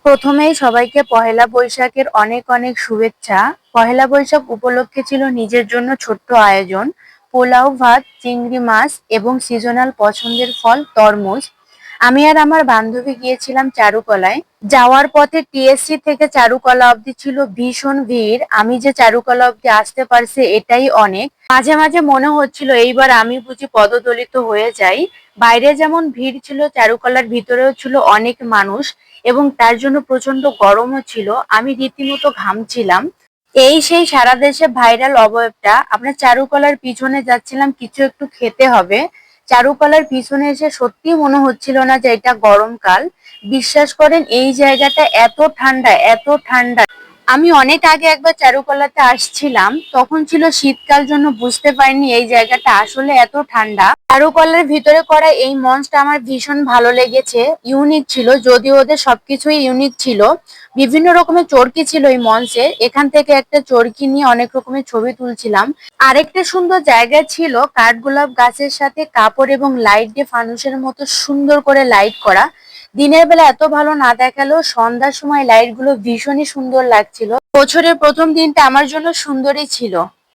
প্রথমেই সবাইকে পহেলা বৈশাখের অনেক অনেক শুভেচ্ছা। পহেলা বৈশাখ উপলক্ষে ছিল নিজের জন্য ছোট্ট আয়োজন, পোলাও ভাত, চিংড়ি মাছ এবং সিজনাল পছন্দের ফল তরমুজ। আমি আর আমার বান্ধবী গিয়েছিলাম চারুকলায়। যাওয়ার পথে টিএসসি থেকে চারুকলা অবধি ছিল ভীষণ ভিড়। আমি যে চারুকলা অবধি আসতে পারছি এটাই অনেক। মাঝে মাঝে মনে হচ্ছিল এইবার আমি বুঝি পদদলিত হয়ে যাই। বাইরে যেমন ভিড় ছিল, চারুকলার ভিতরেও ছিল অনেক মানুষ এবং তার জন্য প্রচন্ড গরমও ছিল। আমি রীতিমতো ঘামছিলাম। এই সেই সারা দেশে ভাইরাল অবয়বটা। আমরা চারুকলার পিছনে যাচ্ছিলাম, কিছু একটু খেতে হবে। চারুকলার পিছনে এসে সত্যি মনে হচ্ছিল না যে এটা গরমকাল। বিশ্বাস করেন, এই জায়গাটা এত ঠান্ডা, এত ঠান্ডা। আমি অনেক আগে একবার চারুকলাতে আসছিলাম, তখন ছিল শীতকাল, জন্য বুঝতে পারিনি এই জায়গাটা আসলে এত ঠান্ডা। চারুকলার ভিতরে করা এই মঞ্চটা আমার ভীষণ ভালো লেগেছে। ইউনিক ছিল, যদিও ওদের সবকিছুই ইউনিক ছিল। বিভিন্ন রকমের চরকি ছিল এই মঞ্চে। এখান থেকে একটা চরকি নিয়ে অনেক রকমের ছবি তুলছিলাম। আরেকটা সুন্দর জায়গা ছিল, কাঠগোলাপ গাছের সাথে কাপড় এবং লাইট দিয়ে ফানুসের মতো সুন্দর করে লাইট করা। দিনের বেলা এত ভালো না দেখালেও সন্ধ্যার সময় লাইট গুলো ভীষণই সুন্দর লাগছিল। বছরের প্রথম দিনটা আমার জন্য সুন্দরই ছিল।